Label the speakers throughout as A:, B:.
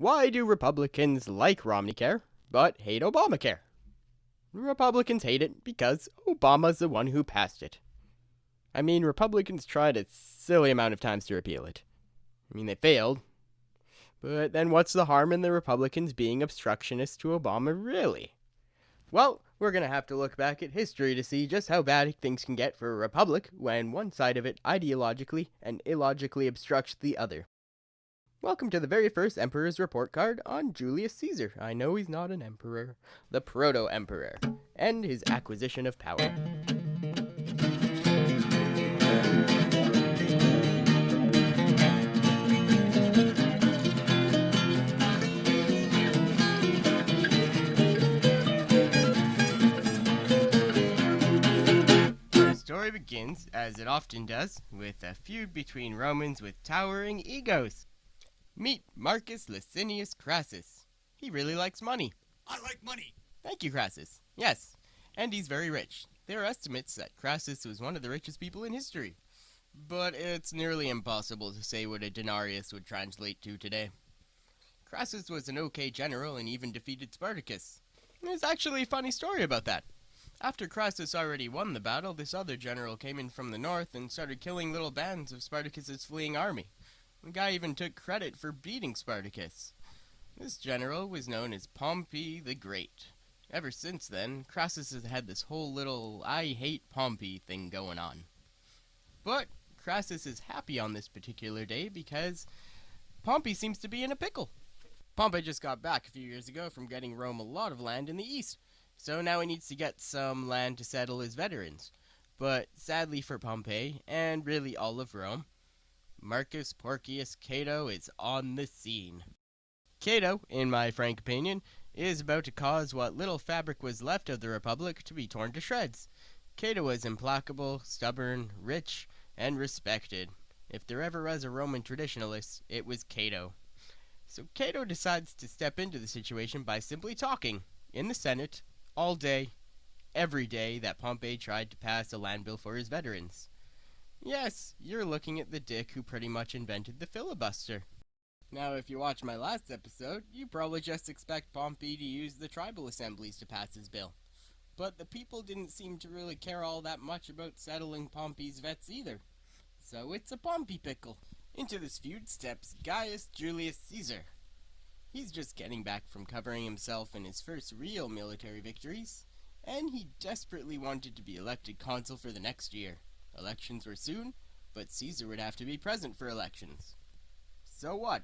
A: Why do Republicans like Romneycare, but hate Obamacare? Republicans hate it because Obama's the one who passed it. I mean, Republicans tried a silly amount of times to repeal it. I mean, they failed. But then what's the harm in the Republicans being obstructionists to Obama, really? Well, we're going to have to look back at history to see just how bad things can get for a republic when one side of it ideologically and illogically obstructs the other. Welcome to the very first Emperor's Report Card on Julius Caesar. I know he's not an emperor, the proto-emperor, and his acquisition of power. The story begins, as it often does, with a feud between Romans with towering egos. Meet Marcus Licinius Crassus. He really likes money.
B: I like money.
A: Thank you, Crassus. Yes, and he's very rich. There are estimates that Crassus was one of the richest people in history. But it's nearly impossible to say what a denarius would translate to today. Crassus was an okay general and even defeated Spartacus. There's actually a funny story about that. After Crassus already won the battle, this other general came in from the north and started killing little bands of Spartacus's fleeing army. The guy even took credit for beating Spartacus. This general was known as Pompey the Great. Ever since then, Crassus has had this whole little I hate Pompey thing going on. But Crassus is happy on this particular day because Pompey seems to be in a pickle. Pompey just got back a few years ago from getting Rome a lot of land in the east, so now he needs to get some land to settle his veterans. But sadly for Pompey, and really all of Rome, Marcus Porcius Cato is on the scene. Cato, in my frank opinion, is about to cause what little fabric was left of the Republic to be torn to shreds. Cato was implacable, stubborn, rich, and respected. If there ever was a Roman traditionalist, it was Cato. So Cato decides to step into the situation by simply talking, in the Senate, all day, every day that Pompey tried to pass a land bill for his veterans. Yes, you're looking at the dick who pretty much invented the filibuster. Now, if you watched my last episode, you probably just expect Pompey to use the tribal assemblies to pass his bill. But the people didn't seem to really care all that much about settling Pompey's vets either. So it's a Pompey pickle. Into this feud steps Gaius Julius Caesar. He's just getting back from covering himself in his first real military victories, and he desperately wanted to be elected consul for the next year. Elections were soon, but Caesar would have to be present for elections. So what?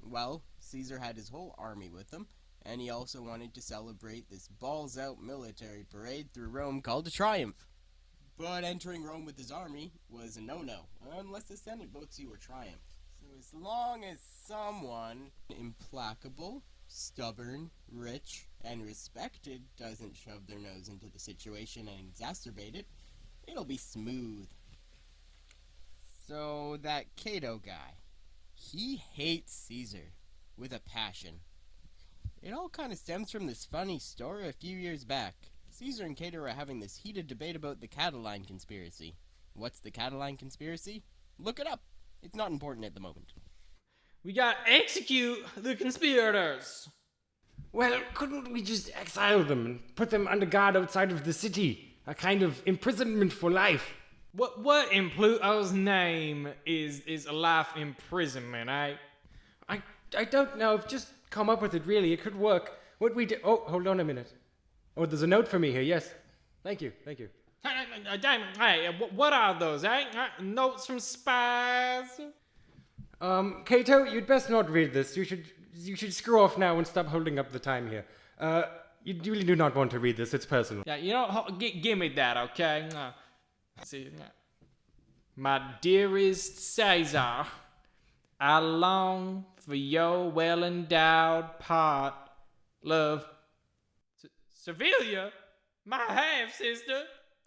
A: Well, Caesar had his whole army with him, and he also wanted to celebrate this balls-out military parade through Rome called a triumph. But entering Rome with his army was a no-no, unless the Senate votes you a triumph. So as long as someone implacable, stubborn, rich, and respected doesn't shove their nose into the situation and exacerbate it, it'll be smooth. So that Cato guy, he hates Caesar with a passion. It all kind of stems from this funny story a few years back. Caesar and Cato are having this heated debate about the Catiline conspiracy. What's the Catiline conspiracy? Look it up. It's not important at the moment.
C: We got execute the conspirators.
D: Well, couldn't we just exile them and put them under guard outside of the city? A kind of imprisonment for life.
C: What in Pluto's name is a life imprisonment, eh?
D: I don't know. I've just come up with it, really. It could work. What we do... Oh, hold on a minute. Oh, there's a note for me here, yes. Thank you.
C: Hey, what are those, eh? Notes from spies?
D: Cato, you'd best not read this. You should screw off now and stop holding up the time here. You really do not want to read this. It's personal.
C: Yeah, you know, give me that, okay? See, my dearest Caesar, I long for your well-endowed part, love. Sevilla? My half-sister?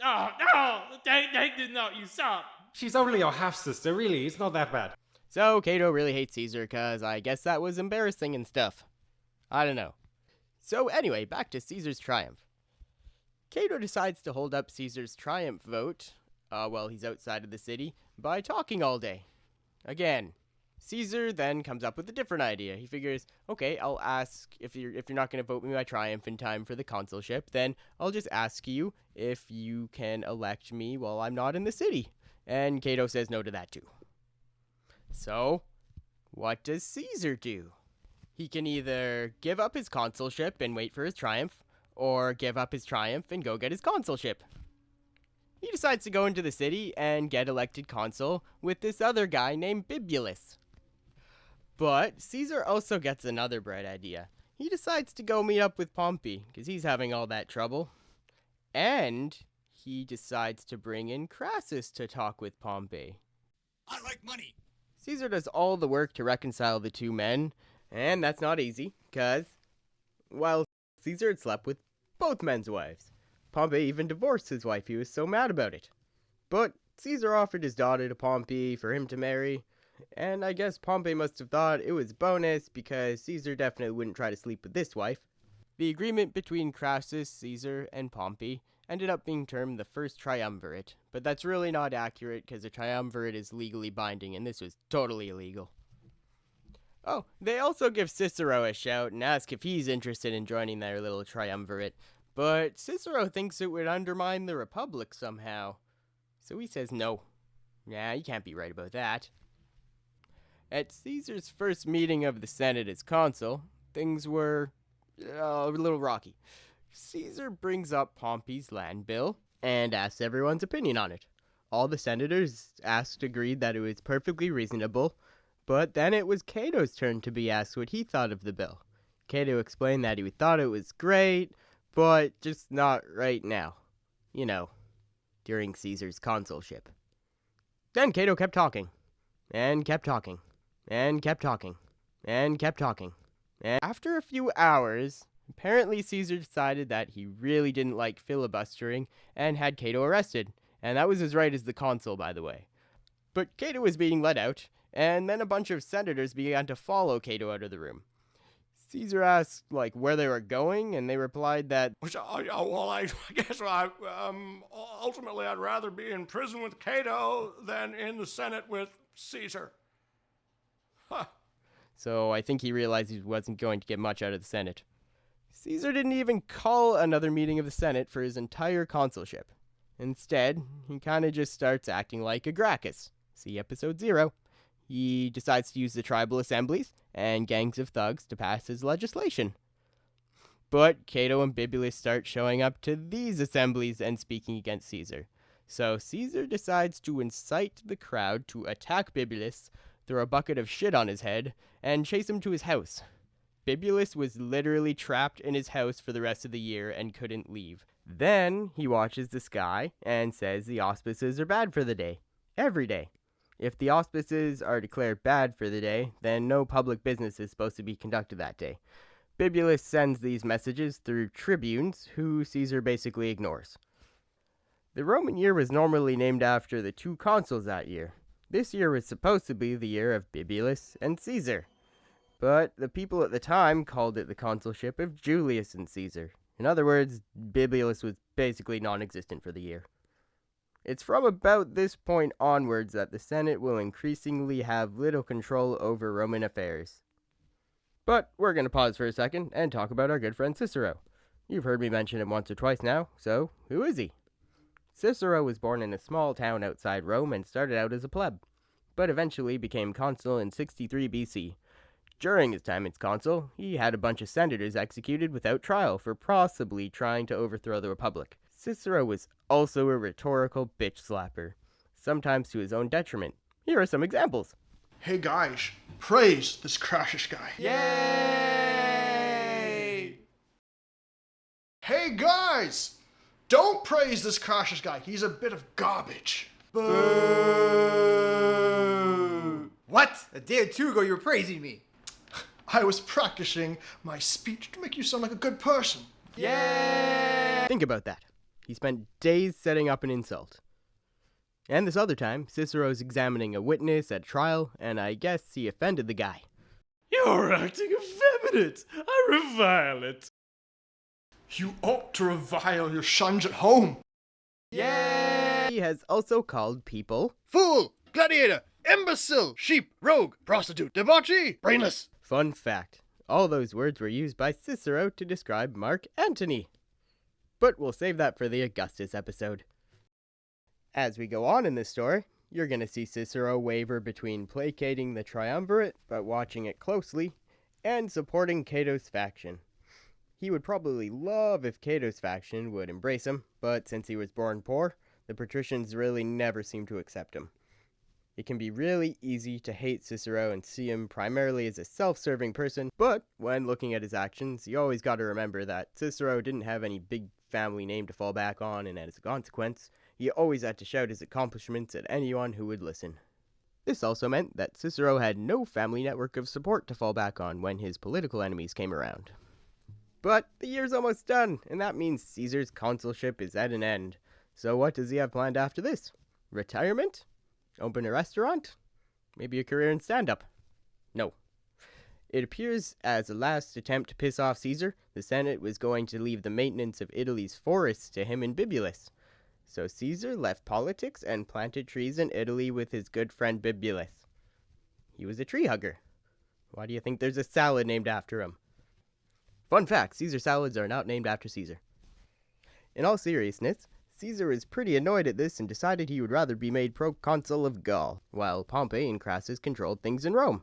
C: Oh, no! They did not usurp.
D: She's only your half-sister, really. It's not that bad.
A: So Cato really hates Caesar, cause I guess that was embarrassing and stuff. I don't know. So anyway, back to Caesar's triumph. Cato decides to hold up Caesar's triumph vote, while he's outside of the city, by talking all day. Again, Caesar then comes up with a different idea. He figures, okay, I'll ask if you're not going to vote me by triumph in time for the consulship, then I'll just ask you if you can elect me while I'm not in the city. And Cato says no to that too. So, what does Caesar do? He can either give up his consulship and wait for his triumph, or give up his triumph and go get his consulship. He decides to go into the city and get elected consul with this other guy named Bibulus. But Caesar also gets another bright idea. He decides to go meet up with Pompey, because he's having all that trouble. And he decides to bring in Crassus to talk with Pompey.
B: I like money.
A: Caesar does all the work to reconcile the two men, and that's not easy, because, well, Caesar had slept with both men's wives. Pompey even divorced his wife, he was so mad about it. But Caesar offered his daughter to Pompey for him to marry, and I guess Pompey must have thought it was bonus because Caesar definitely wouldn't try to sleep with this wife. The agreement between Crassus, Caesar, and Pompey ended up being termed the First Triumvirate, but that's really not accurate because a triumvirate is legally binding and this was totally illegal. Oh, they also give Cicero a shout and ask if he's interested in joining their little triumvirate, but Cicero thinks it would undermine the Republic somehow, so he says no. Nah, you can't be right about that. At Caesar's first meeting of the Senate as consul, things were a little rocky. Caesar brings up Pompey's land bill and asks everyone's opinion on it. All the senators agreed that it was perfectly reasonable, but then it was Cato's turn to be asked what he thought of the bill. Cato explained that he thought it was great, but just not right now. You know, during Caesar's consulship. Then Cato kept talking, and kept talking, and kept talking, and kept talking. And after a few hours, apparently Caesar decided that he really didn't like filibustering and had Cato arrested. And that was his right as the consul, by the way. But Cato was being let out, and then a bunch of senators began to follow Cato out of the room. Caesar asked, where they were going, and they replied that,
B: Well, I guess ultimately I'd rather be in prison with Cato than in the Senate with Caesar. Huh.
A: So I think he realized he wasn't going to get much out of the Senate. Caesar didn't even call another meeting of the Senate for his entire consulship. Instead, he kind of just starts acting like a Gracchus. See episode 0. He decides to use the tribal assemblies and gangs of thugs to pass his legislation. But Cato and Bibulus start showing up to these assemblies and speaking against Caesar. So Caesar decides to incite the crowd to attack Bibulus, throw a bucket of shit on his head, and chase him to his house. Bibulus was literally trapped in his house for the rest of the year and couldn't leave. Then he watches the sky and says the auspices are bad for the day. Every day. If the auspices are declared bad for the day, then no public business is supposed to be conducted that day. Bibulus sends these messages through tribunes, who Caesar basically ignores. The Roman year was normally named after the two consuls that year. This year was supposed to be the year of Bibulus and Caesar. But the people at the time called it the consulship of Julius and Caesar. In other words, Bibulus was basically non-existent for the year. It's from about this point onwards that the Senate will increasingly have little control over Roman affairs. But we're going to pause for a second and talk about our good friend Cicero. You've heard me mention him once or twice now, so who is he? Cicero was born in a small town outside Rome and started out as a pleb, but eventually became consul in 63 BC. During his time as consul, he had a bunch of senators executed without trial for possibly trying to overthrow the Republic. Cicero was also a rhetorical bitch slapper, sometimes to his own detriment. Here are some examples.
E: Hey guys, praise this Crassus guy.
B: Yay!
E: Hey guys, don't praise this Crassus guy. He's a bit of garbage.
B: Boo!
F: What? A day or two ago you were praising me.
E: I was practicing my speech to make you sound like a good person.
B: Yay!
A: Think about that. He spent days setting up an insult. And this other time, Cicero's examining a witness at trial, and I guess he offended the guy.
C: You're acting effeminate. I revile it.
E: You ought to revile your sons at home.
B: Yay!
A: He has also called people
G: Fool! Gladiator!
E: imbecile, sheep, rogue, prostitute, debauchee, brainless.
A: Fun fact, all those words were used by Cicero to describe Mark Antony. But we'll save that for the Augustus episode. As we go on in this story, you're going to see Cicero waver between placating the triumvirate, but watching it closely, and supporting Cato's faction. He would probably love if Cato's faction would embrace him, but since he was born poor, the patricians really never seemed to accept him. It can be really easy to hate Cicero and see him primarily as a self-serving person, but when looking at his actions, you always got to remember that Cicero didn't have any big family name to fall back on, and as a consequence, he always had to shout his accomplishments at anyone who would listen. This also meant that Cicero had no family network of support to fall back on when his political enemies came around. But the year's almost done, and that means Caesar's consulship is at an end. So what does he have planned after this? Retirement? Open a restaurant? Maybe a career in stand-up? No. It appears as a last attempt to piss off Caesar, the Senate was going to leave the maintenance of Italy's forests to him and Bibulus. So Caesar left politics and planted trees in Italy with his good friend Bibulus. He was a tree hugger. Why do you think there's a salad named after him? Fun fact, Caesar salads are not named after Caesar. In all seriousness, Caesar was pretty annoyed at this and decided he would rather be made proconsul of Gaul, while Pompey and Crassus controlled things in Rome.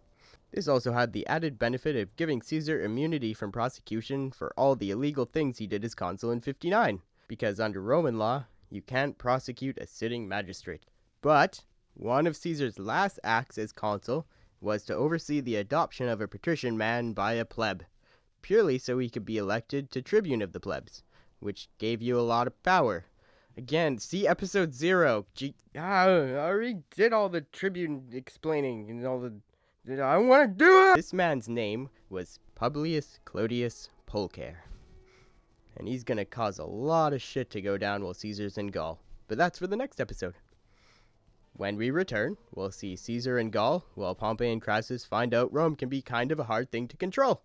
A: This also had the added benefit of giving Caesar immunity from prosecution for all the illegal things he did as consul in 59, because under Roman law, you can't prosecute a sitting magistrate. But one of Caesar's last acts as consul was to oversee the adoption of a patrician man by a plebe, purely so he could be elected to tribune of the plebs, which gave you a lot of power. Again, see episode 0. I already did all the tribune explaining and all the... I want to do it! This man's name was Publius Clodius Pulcher. And he's gonna cause a lot of shit to go down while Caesar's in Gaul. But that's for the next episode. When we return, we'll see Caesar in Gaul, while Pompey and Crassus find out Rome can be kind of a hard thing to control.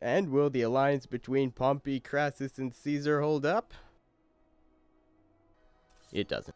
A: And will the alliance between Pompey, Crassus, and Caesar hold up? It doesn't.